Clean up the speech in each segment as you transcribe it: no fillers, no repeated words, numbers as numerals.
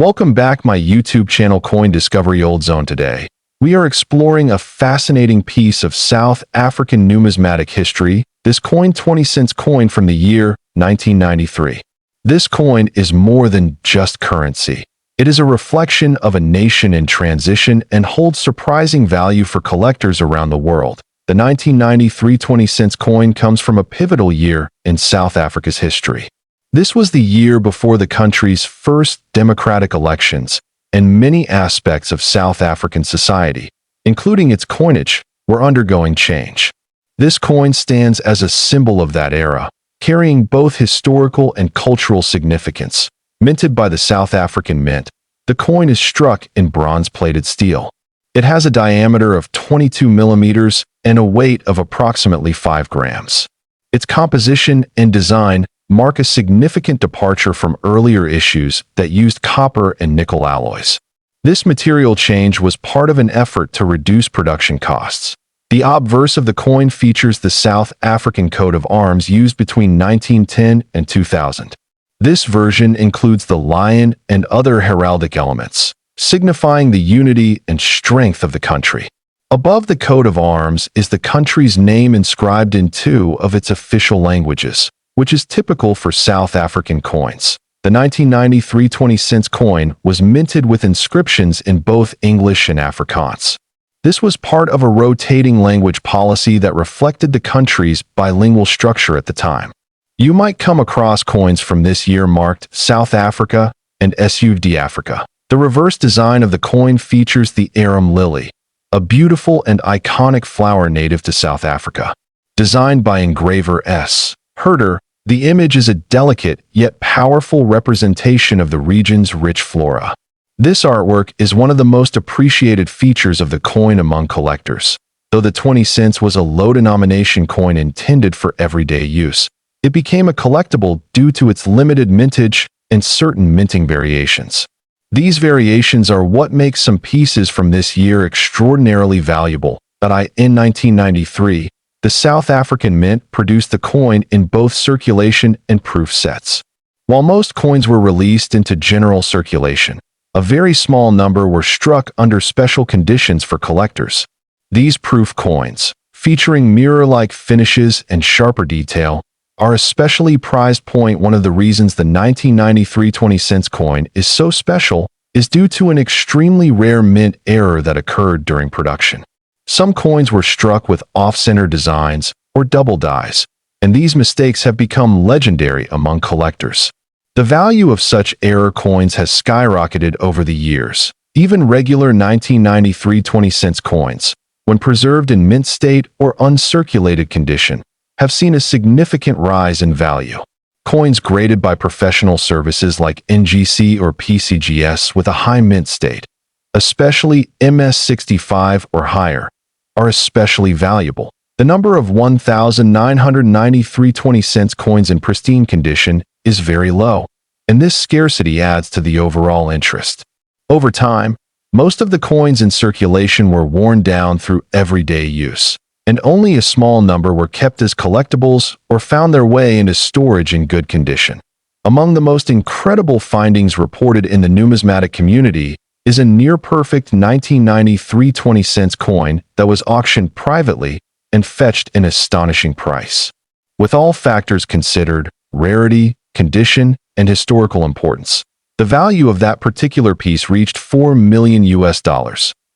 Welcome back my YouTube channel Coin Discovery Old Zone. Today, we are exploring a fascinating piece of South African numismatic history, this coin 20-cent coin from the year 1993. This coin is more than just currency. It is a reflection of a nation in transition and holds surprising value for collectors around the world. The 1993 20-cent coin comes from a pivotal year in South Africa's history. This was the year before the country's first democratic elections, and many aspects of South African society, including its coinage, were undergoing change. This coin stands as a symbol of that era, carrying both historical and cultural significance. Minted by the South African Mint, the coin is struck in bronze-plated steel. It has a diameter of 22 millimeters and a weight of approximately 5 grams. Its composition and design mark a significant departure from earlier issues that used copper and nickel alloys. This material change was part of an effort to reduce production costs. The obverse of the coin features the South African coat of arms used between 1910 and 2000. This version includes the lion and other heraldic elements, signifying the unity and strength of the country. Above the coat of arms is the country's name inscribed in 2 of its official languages, which is typical for South African coins. The 1993 20-cent coin was minted with inscriptions in both English and Afrikaans. This was part of a rotating language policy that reflected the country's bilingual structure at the time. You might come across coins from this year marked South Africa and South Africa. The reverse design of the coin features the arum lily, a beautiful and iconic flower native to South Africa. Designed by engraver S. Herder, the image is a delicate yet powerful representation of the region's rich flora. This artwork is one of the most appreciated features of the coin among collectors. Though the 20 cents was a low-denomination coin intended for everyday use, it became a collectible due to its limited mintage and certain minting variations. These variations are what make some pieces from this year extraordinarily valuable. In 1993, the South African Mint produced the coin in both circulation and proof sets. While most coins were released into general circulation, a very small number were struck under special conditions for collectors. These proof coins, featuring mirror-like finishes and sharper detail, are especially prized. One of the reasons the 1993 20-cent coin is so special is due to an extremely rare mint error that occurred during production. Some coins were struck with off-center designs or double dies, and these mistakes have become legendary among collectors. The value of such error coins has skyrocketed over the years. Even regular 1993 20-cent coins, when preserved in mint state or uncirculated condition, have seen a significant rise in value. Coins graded by professional services like NGC or PCGS with a high mint state, especially MS65 or higher, are especially valuable. The number of 1,993 20-cent coins in pristine condition is very low, and this scarcity adds to the overall interest. Over time, most of the coins in circulation were worn down through everyday use, and only a small number were kept as collectibles or found their way into storage in good condition. Among the most incredible findings reported in the numismatic community is a near-perfect 1993 20-cent coin that was auctioned privately and fetched an astonishing price. With all factors considered, rarity, condition, and historical importance, the value of that particular piece reached $4 million.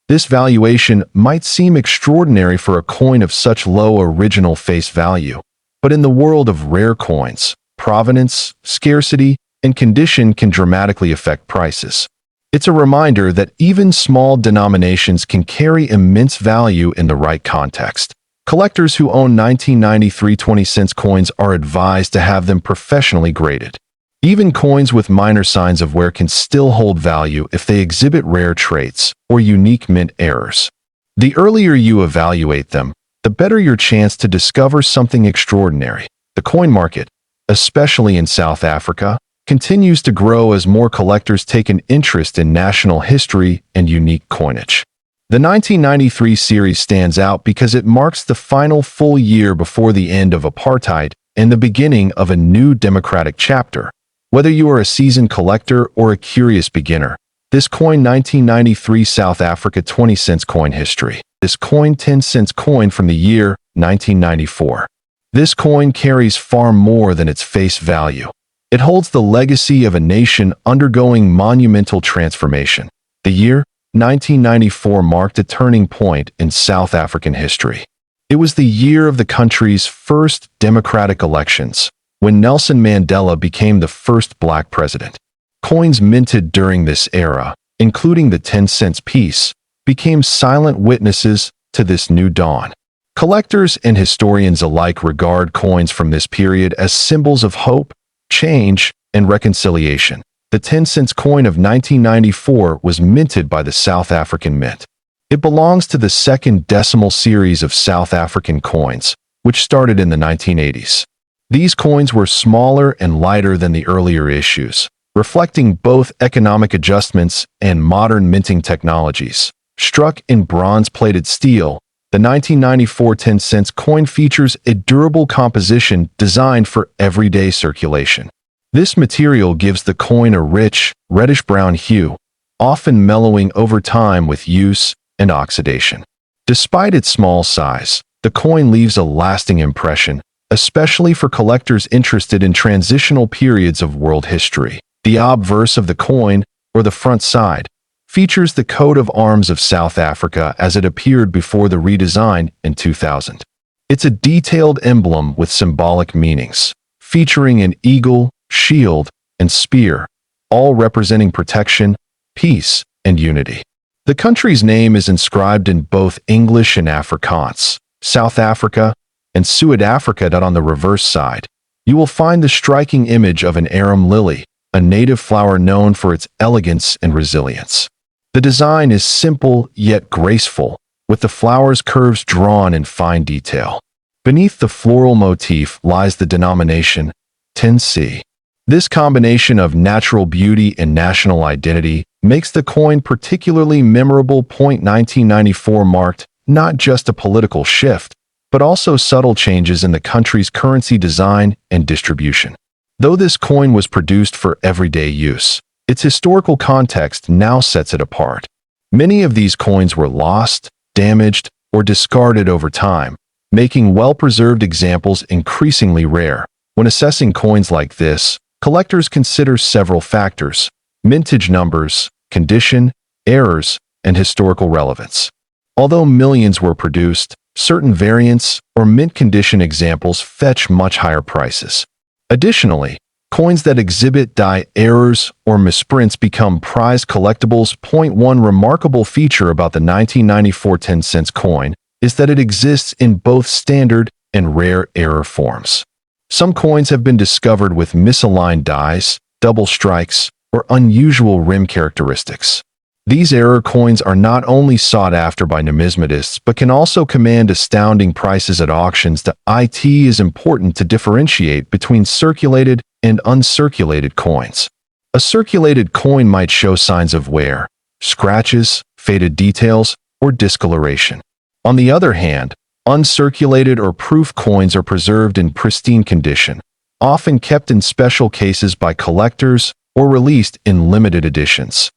This valuation might seem extraordinary for a coin of such low original face value, but in the world of rare coins, provenance, scarcity, and condition can dramatically affect prices. It's a reminder that even small denominations can carry immense value in the right context. Collectors who own 1993 20-cent coins are advised to have them professionally graded. Even coins with minor signs of wear can still hold value if they exhibit rare traits or unique mint errors. The earlier you evaluate them, the better your chance to discover something extraordinary. The coin market, especially in South Africa, continues to grow as more collectors take an interest in national history and unique coinage. The 1993 series stands out because it marks the final full year before the end of apartheid and the beginning of a new democratic chapter. Whether you are a seasoned collector or a curious beginner, this coin 1993 South Africa 20 cents coin history. This coin 10 cents coin from the year 1994. This coin carries far more than its face value. It holds the legacy of a nation undergoing monumental transformation. The year 1994 marked a turning point in South African history. It was the year of the country's first democratic elections, when Nelson Mandela became the first black president. Coins minted during this era, including the 10 cents piece, became silent witnesses to this new dawn. Collectors and historians alike regard coins from this period as symbols of hope, change, and reconciliation. The 10 cents coin of 1994 was minted by the South African Mint. It belongs to the second decimal series of South African coins, which started in the 1980s. These coins were smaller and lighter than the earlier issues, reflecting both economic adjustments and modern minting technologies. Struck in bronze-plated steel, the 1994 10 cents coin features a durable composition designed for everyday circulation. This material gives the coin a rich, reddish-brown hue, often mellowing over time with use and oxidation. Despite its small size, the coin leaves a lasting impression, especially for collectors interested in transitional periods of world history. The obverse of the coin, or the front side, features the coat of arms of South Africa as it appeared before the redesign in 2000. It's a detailed emblem with symbolic meanings, featuring an eagle, shield, and spear, all representing protection, peace, and unity. The country's name is inscribed in both English and Afrikaans, South Africa, and Suid-Afrika. On the reverse side, you will find the striking image of an arum lily, a native flower known for its elegance and resilience. The design is simple yet graceful, with the flower's curves drawn in fine detail. Beneath the floral motif lies the denomination 10C. This combination of natural beauty and national identity makes the coin particularly memorable. 1994 marked not just a political shift, but also subtle changes in the country's currency design and distribution. Though this coin was produced for everyday use, its historical context now sets it apart. Many of these coins were lost, damaged, or discarded over time, making well-preserved examples increasingly rare. When assessing coins like this, collectors consider several factors: mintage numbers, condition, errors, and historical relevance. Although millions were produced, certain variants or mint condition examples fetch much higher prices. Additionally, coins that exhibit die errors or misprints become prized collectibles. One remarkable feature about the 1994 10 cents coin is that it exists in both standard and rare error forms. Some coins have been discovered with misaligned dies, double strikes, or unusual rim characteristics. These error coins are not only sought after by numismatists but can also command astounding prices at auctions. It is important to differentiate between circulated and uncirculated coins. A circulated coin might show signs of wear, scratches, faded details, or discoloration. On the other hand, uncirculated or proof coins are preserved in pristine condition, often kept in special cases by collectors or released in limited editions.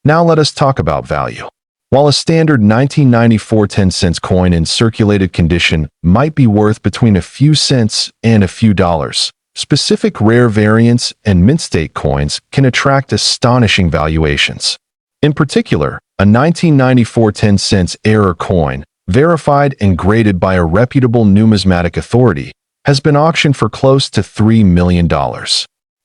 Now let us talk about value. While a standard 1994 10 cents coin in circulated condition might be worth between a few cents and a few dollars, specific rare variants and mint state coins can attract astonishing valuations. In particular, a 1994 10 cents error coin, verified and graded by a reputable numismatic authority, has been auctioned for close to $3 million.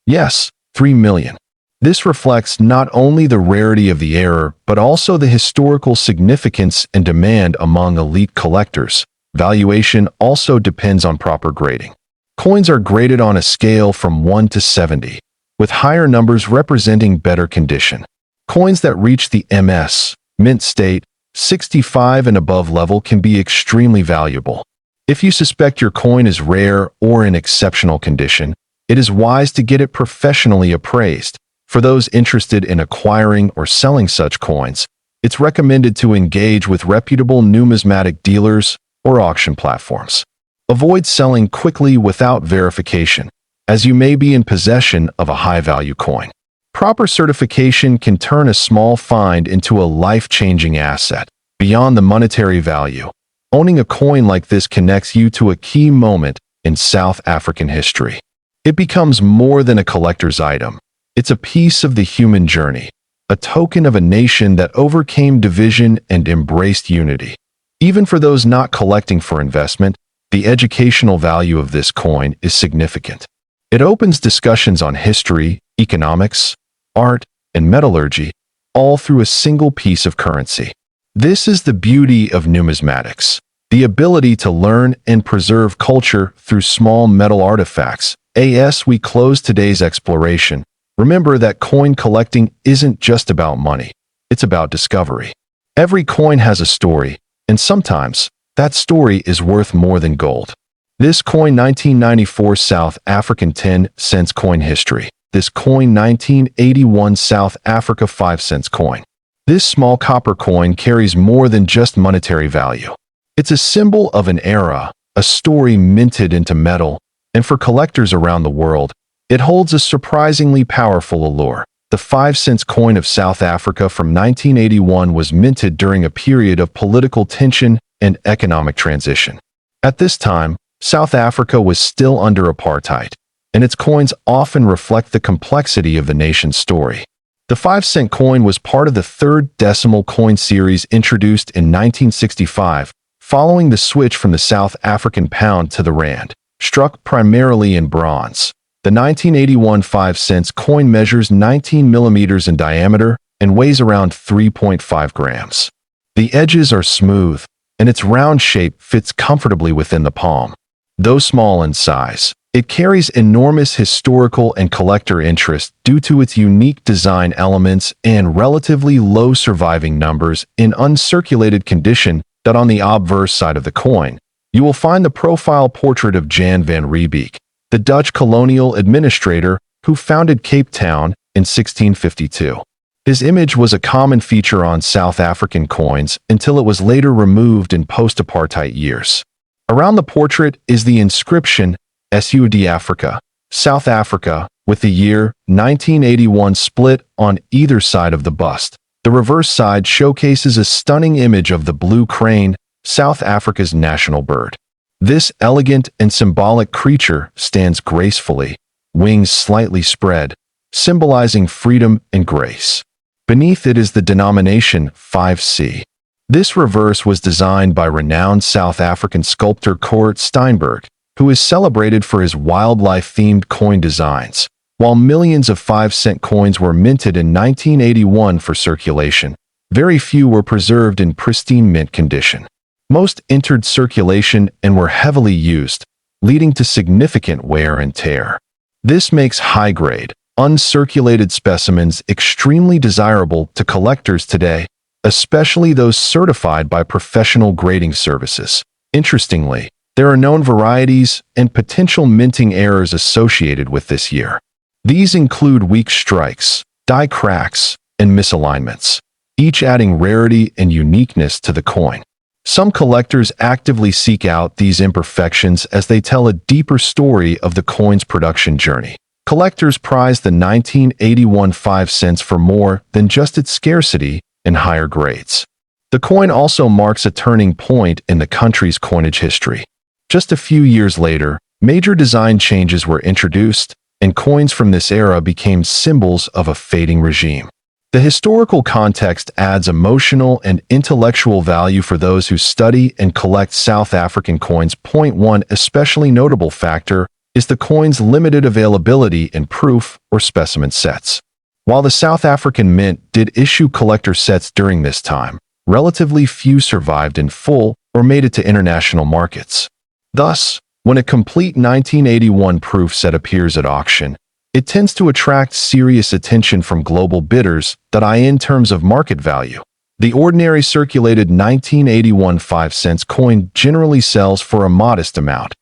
Yes, $3 million. This reflects not only the rarity of the error, but also the historical significance and demand among elite collectors. Valuation also depends on proper grading. Coins are graded on a scale from 1 to 70, with higher numbers representing better condition. Coins that reach the MS, mint state, 65 and above level can be extremely valuable. If you suspect your coin is rare or in exceptional condition, it is wise to get it professionally appraised. For those interested in acquiring or selling such coins, it's recommended to engage with reputable numismatic dealers or auction platforms. Avoid selling quickly without verification, as you may be in possession of a high-value coin. Proper certification can turn a small find into a life-changing asset. Beyond the monetary value, owning a coin like this connects you to a key moment in South African history. It becomes more than a collector's item. It's a piece of the human journey, a token of a nation that overcame division and embraced unity. Even for those not collecting for investment, the educational value of this coin is significant. It opens discussions on history, economics, art, and metallurgy, all through a single piece of currency. This is the beauty of numismatics, the ability to learn and preserve culture through small metal artifacts. As we close today's exploration, remember that coin collecting isn't just about money, it's about discovery. Every coin has a story, and sometimes that story is worth more than gold. This coin 1994 South African 10 cents coin history. This coin 1981 South Africa 5 cents coin. This small copper coin carries more than just monetary value. It's a symbol of an era, a story minted into metal, and for collectors around the world, it holds a surprisingly powerful allure. The 5 cents coin of South Africa from 1981 was minted during a period of political tension and economic transition. At this time, South Africa was still under apartheid, and its coins often reflect the complexity of the nation's story. The 5-cent coin was part of the third decimal coin series introduced in 1965, following the switch from the South African pound to the rand, struck primarily in bronze. The 1981 5 cents coin measures 19 millimeters in diameter and weighs around 3.5 grams. The edges are smooth, and its round shape fits comfortably within the palm. Though small in size, it carries enormous historical and collector interest due to its unique design elements and relatively low surviving numbers in uncirculated condition. That on the obverse side of the coin, you will find the profile portrait of Jan van Riebeeck, the Dutch colonial administrator who founded Cape Town in 1652. His image was a common feature on South African coins until it was later removed in post-apartheid years. Around the portrait is the inscription Sud Africa, South Africa, with the year 1981 split on either side of the bust. The reverse side showcases a stunning image of the blue crane, South Africa's national bird. This elegant and symbolic creature stands gracefully, wings slightly spread, symbolizing freedom and grace. Beneath it is the denomination 5C. This reverse was designed by renowned South African sculptor Cort Steinberg, who is celebrated for his wildlife-themed coin designs. While millions of 5-cent coins were minted in 1981 for circulation, very few were preserved in pristine mint condition. Most entered circulation and were heavily used, leading to significant wear and tear. This makes high-grade, uncirculated specimens extremely desirable to collectors today, especially those certified by professional grading services. Interestingly, there are known varieties and potential minting errors associated with this year. These include weak strikes, die cracks, and misalignments, each adding rarity and uniqueness to the coin. Some collectors actively seek out these imperfections as they tell a deeper story of the coin's production journey. Collectors prize the 1981 5 cents for more than just its scarcity and higher grades. The coin also marks a turning point in the country's coinage history. Just a few years later, major design changes were introduced, and coins from this era became symbols of a fading regime. The historical context adds emotional and intellectual value for those who study and collect South African coins. One especially notable factor is the coin's limited availability in proof or specimen sets. While the South African Mint did issue collector sets during this time, relatively few survived in full or made it to international markets. Thus, when a complete 1981 proof set appears at auction, it tends to attract serious attention from global bidders that eye in terms of market value. The ordinary circulated 1981 5 cents coin generally sells for a modest amount,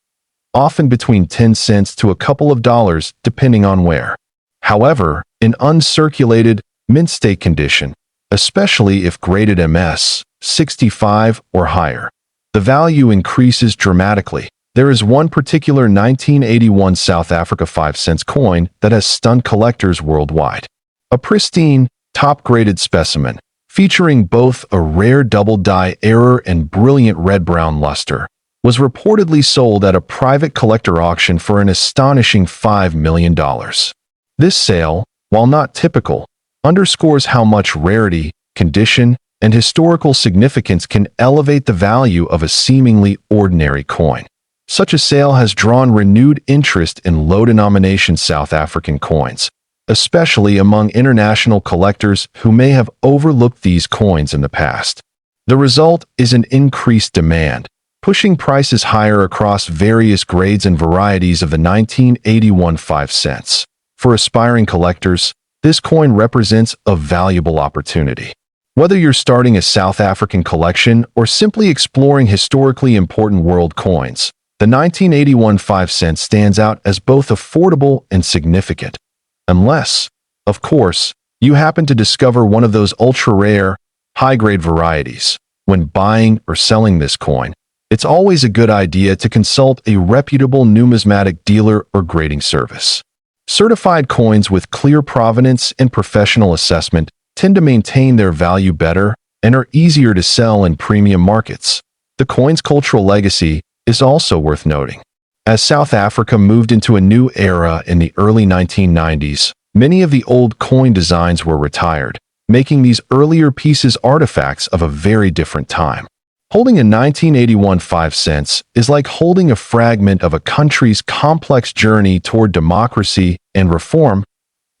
often between 10 cents to a couple of dollars depending on where. However, in uncirculated, mint state condition, especially if graded MS 65 or higher, the value increases dramatically. There is one particular 1981 South Africa 5-cent coin that has stunned collectors worldwide. A pristine, top-graded specimen, featuring both a rare double-die error and brilliant red-brown luster, was reportedly sold at a private collector auction for an astonishing $5 million. This sale, while not typical, underscores how much rarity, condition, and historical significance can elevate the value of a seemingly ordinary coin. Such a sale has drawn renewed interest in low-denomination South African coins, especially among international collectors who may have overlooked these coins in the past. The result is an increased demand, pushing prices higher across various grades and varieties of the 1981 5 cents. For aspiring collectors, this coin represents a valuable opportunity. Whether you're starting a South African collection or simply exploring historically important world coins, the 1981 5 cent stands out as both affordable and significant. Unless, of course, you happen to discover one of those ultra-rare, high-grade varieties. When buying or selling this coin, it's always a good idea to consult a reputable numismatic dealer or grading service. Certified coins with clear provenance and professional assessment tend to maintain their value better and are easier to sell in premium markets. The coin's cultural legacy is also worth noting. As South Africa moved into a new era in the early 1990s, many of the old coin designs were retired, making these earlier pieces artifacts of a very different time. Holding a 1981 5 cents is like holding a fragment of a country's complex journey toward democracy and reform.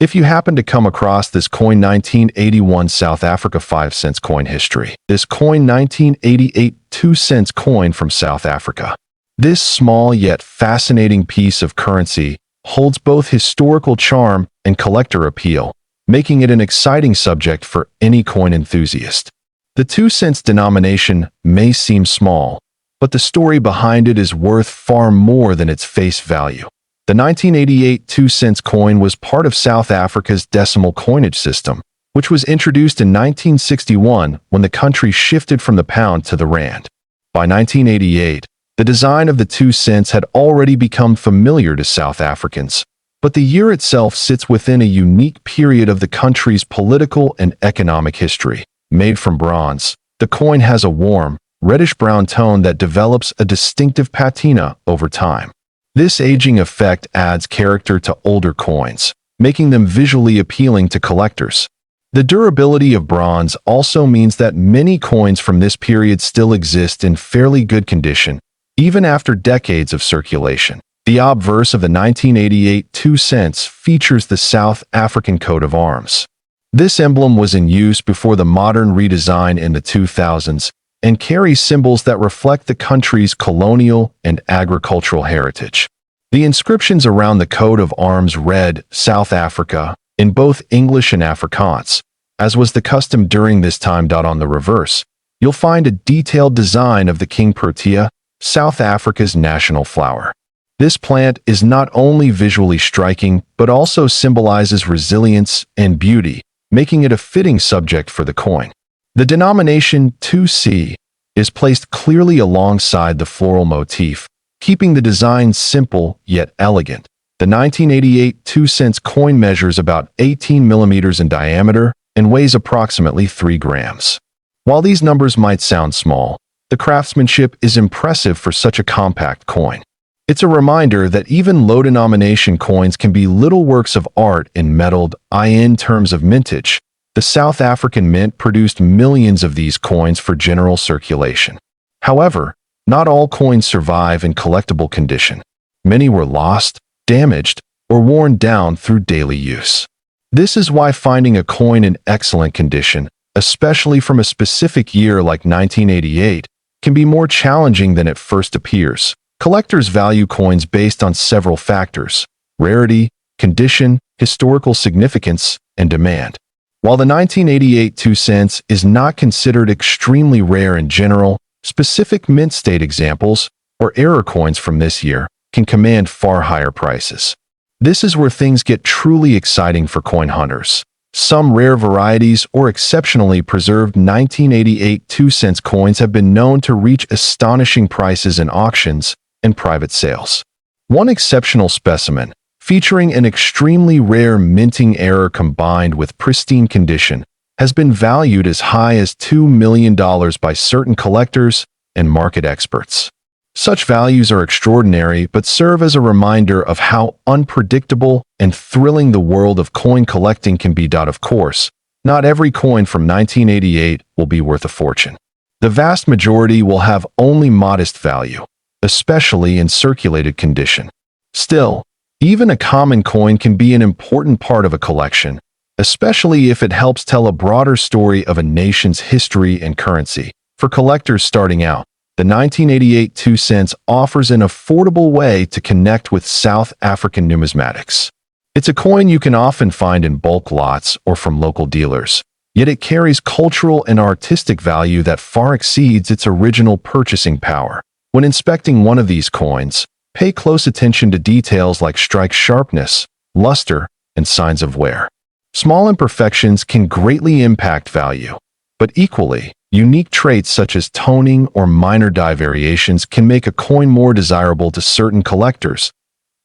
If you happen to come across this coin 1981 South Africa 5 cents coin history, this coin 1988 2 cents coin from South Africa. This small yet fascinating piece of currency holds both historical charm and collector appeal, making it an exciting subject for any coin enthusiast. The 2 cents denomination may seem small, but the story behind it is worth far more than its face value. The 1988 2 cents coin was part of South Africa's decimal coinage system, which was introduced in 1961 when the country shifted from the pound to the rand. By 1988, the design of the 2 cents had already become familiar to South Africans, but the year itself sits within a unique period of the country's political and economic history. Made from bronze, the coin has a warm, reddish-brown tone that develops a distinctive patina over time. This aging effect adds character to older coins, making them visually appealing to collectors. The durability of bronze also means that many coins from this period still exist in fairly good condition, even after decades of circulation. The obverse of the 1988 2 cents features the South African coat of arms. This emblem was in use before the modern redesign in the 2000s and carries symbols that reflect the country's colonial and agricultural heritage. The inscriptions around the coat of arms read South Africa in both English and Afrikaans, as was the custom during this time. On the reverse, you'll find a detailed design of the King Protea, South Africa's national flower. This plant is not only visually striking but also symbolizes resilience and beauty, making it a fitting subject for the coin. The denomination 2C is placed clearly alongside the floral motif, keeping the design simple yet elegant. The 1988 2 cents coin measures about 18 millimeters in diameter and weighs approximately 3 grams. While these numbers might sound small, the craftsmanship is impressive for such a compact coin. It's a reminder that even low-denomination coins can be little works of art in metalled, in terms of mintage. The South African Mint produced millions of these coins for general circulation. However, not all coins survive in collectible condition. Many were lost, damaged, or worn down through daily use. This is why finding a coin in excellent condition, especially from a specific year like 1988, can be more challenging than it first appears. Collectors value coins based on several factors: rarity, condition, historical significance, and demand. While the 1988 2 cents is not considered extremely rare in general, specific mint state examples, or error coins from this year, can command far higher prices. This is where things get truly exciting for coin hunters. Some rare varieties or exceptionally preserved 1988 2 cents coins have been known to reach astonishing prices in auctions, and private sales. One exceptional specimen, featuring an extremely rare minting error combined with pristine condition, has been valued as high as $2 million by certain collectors and market experts. Such values are extraordinary but serve as a reminder of how unpredictable and thrilling the world of coin collecting can be. Of course, not every coin from 1988 will be worth a fortune. The vast majority will have only modest value, especially in circulated condition. Still, even a common coin can be an important part of a collection, especially if it helps tell a broader story of a nation's history and currency. For collectors starting out, the 1988 2 cents offers an affordable way to connect with South African numismatics. It's a coin you can often find in bulk lots or from local dealers, yet it carries cultural and artistic value that far exceeds its original purchasing power. When inspecting one of these coins, pay close attention to details like strike sharpness, luster, and signs of wear. Small imperfections can greatly impact value, but equally, unique traits such as toning or minor die variations can make a coin more desirable to certain collectors.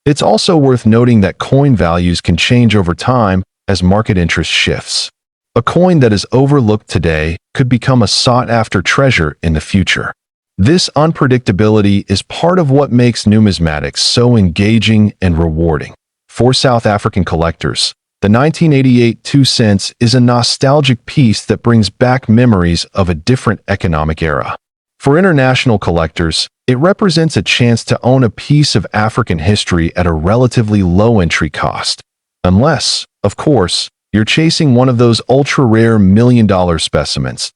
It's also worth noting that coin values can change over time as market interest shifts. A coin that is overlooked today could become a sought-after treasure in the future. This unpredictability is part of what makes numismatics so engaging and rewarding. For South African collectors, the 1988 2 cents is a nostalgic piece that brings back memories of a different economic era. For international collectors, it represents a chance to own a piece of African history at a relatively low entry cost. Unless, of course, you're chasing one of those ultra-rare million-dollar specimens.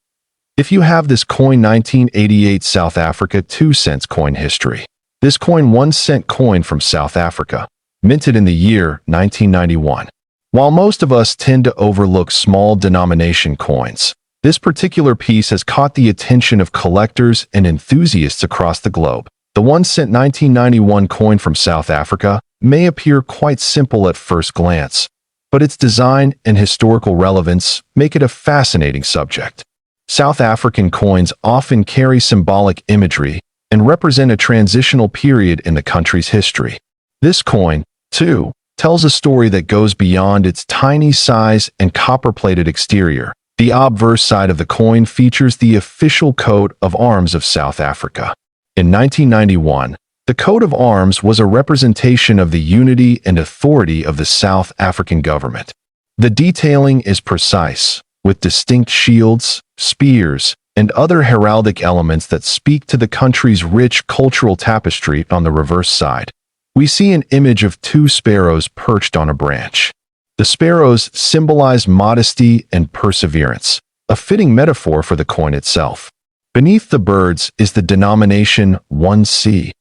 If you have this coin 1988 South Africa 2 cents coin history. This coin 1 cent coin from South Africa, minted in the year 1991. While most of us tend to overlook small denomination coins, this particular piece has caught the attention of collectors and enthusiasts across the globe. The 1 cent 1991 coin from South Africa may appear quite simple at first glance, but its design and historical relevance make it a fascinating subject. South African coins often carry symbolic imagery and represent a transitional period in the country's history. This coin, too, tells a story that goes beyond its tiny size and copper-plated exterior. The obverse side of the coin features the official coat of arms of South Africa. In 1991, the coat of arms was a representation of the unity and authority of the South African government. The detailing is precise, with distinct shields, spears, and other heraldic elements that speak to the country's rich cultural tapestry. On the reverse side, we see an image of two sparrows perched on a branch. The sparrows symbolize modesty and perseverance, a fitting metaphor for the coin itself. Beneath the birds is the denomination 1C,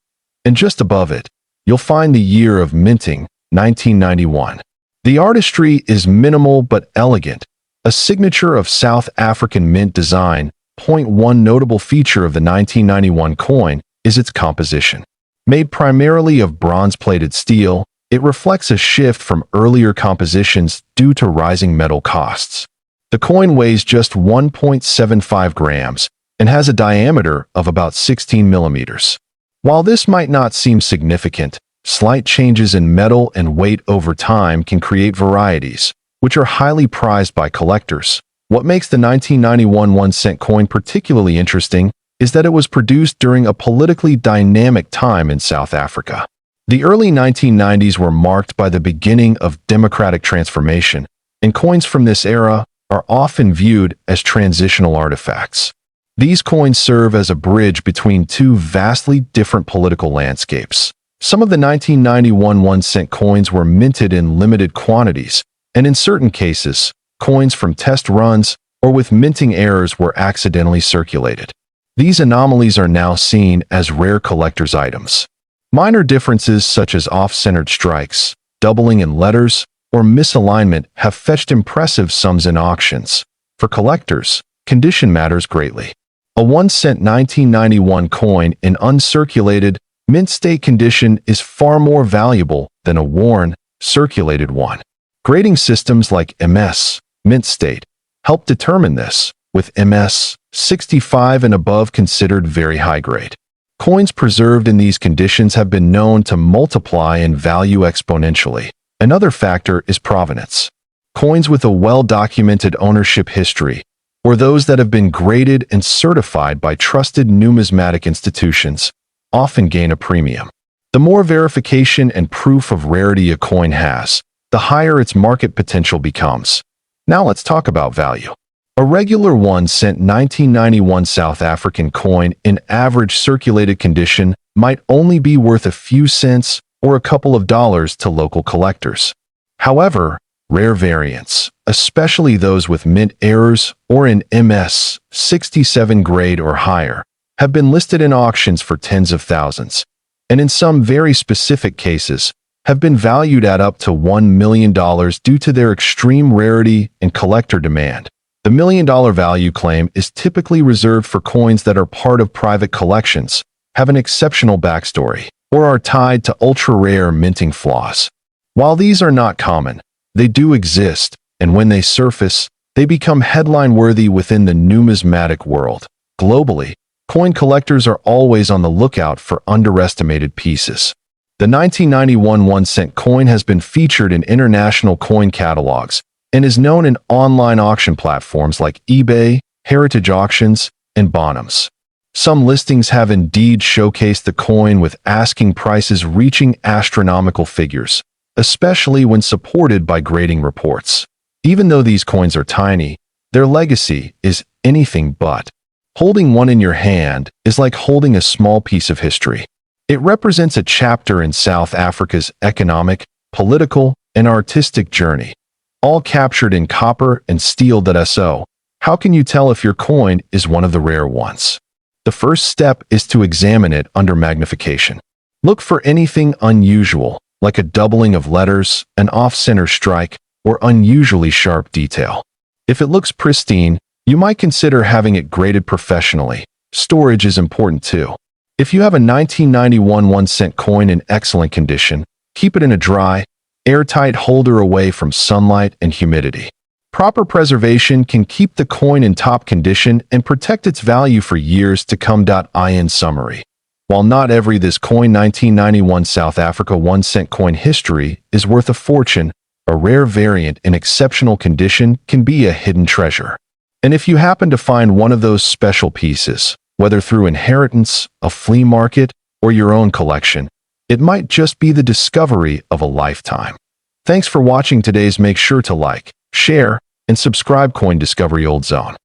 and just above it, you'll find the year of minting, 1991. The artistry is minimal but elegant, a signature of South African mint design. One notable feature of the 1991 coin is its composition. Made primarily of bronze-plated steel, it reflects a shift from earlier compositions due to rising metal costs. The coin weighs just 1.75 grams and has a diameter of about 16 millimeters. While this might not seem significant, slight changes in metal and weight over time can create varieties, which are highly prized by collectors. What makes the 1991 1 cent coin particularly interesting is that it was produced during a politically dynamic time in South Africa. The early 1990s were marked by the beginning of democratic transformation, and coins from this era are often viewed as transitional artifacts. These coins serve as a bridge between two vastly different political landscapes. Some of the 1991 1 cent coins were minted in limited quantities, and in certain cases, coins from test runs or with minting errors were accidentally circulated. These anomalies are now seen as rare collector's items. Minor differences such as off-centered strikes, doubling in letters, or misalignment have fetched impressive sums in auctions. For collectors, condition matters greatly. A 1 cent 1991 coin in uncirculated, mint state condition is far more valuable than a worn, circulated one. Grading systems like MS, mint state, help determine this, with MS 65 and above considered very high grade. Coins preserved in these conditions have been known to multiply in value exponentially. Another factor is provenance. Coins with a well-documented ownership history, or those that have been graded and certified by trusted numismatic institutions, often gain a premium. The more verification and proof of rarity a coin has, the higher its market potential becomes. Now let's talk about value. A regular 1-cent 1991 South African coin in average circulated condition might only be worth a few cents or a couple of dollars to local collectors. However, rare variants, especially those with mint errors or in MS 67 grade or higher, have been listed in auctions for tens of thousands, and in some very specific cases, have been valued at up to $1 million due to their extreme rarity and collector demand. The $1 million value claim is typically reserved for coins that are part of private collections, have an exceptional backstory, or are tied to ultra-rare minting flaws. While these are not common, they do exist, and when they surface, they become headline-worthy within the numismatic world. Globally, coin collectors are always on the lookout for underestimated pieces. The 1991 1-cent coin has been featured in international coin catalogs and is known in online auction platforms like eBay, Heritage Auctions, and Bonhams. Some listings have indeed showcased the coin with asking prices reaching astronomical figures, especially when supported by grading reports. Even though these coins are tiny, their legacy is anything but. Holding one in your hand is like holding a small piece of history. It represents a chapter in South Africa's economic, political, and artistic journey, all captured in copper and steel. So, how can you tell if your coin is one of the rare ones? The first step is to examine it under magnification. Look for anything unusual, like a doubling of letters, an off-center strike, or unusually sharp detail. If it looks pristine, you might consider having it graded professionally. Storage is important too. If you have a 1991 1-cent coin in excellent condition, keep it in a dry, airtight holder away from sunlight and humidity. Proper preservation can keep the coin in top condition and protect its value for years to come. In summary, while not every this coin 1991 South Africa 1-cent coin history is worth a fortune, a rare variant in exceptional condition can be a hidden treasure. And if you happen to find one of those special pieces, whether through inheritance, a flea market, or your own collection, it might just be the discovery of a lifetime. Thanks for watching today's. Make sure to like, share, and subscribe Coin Discovery Old Zone.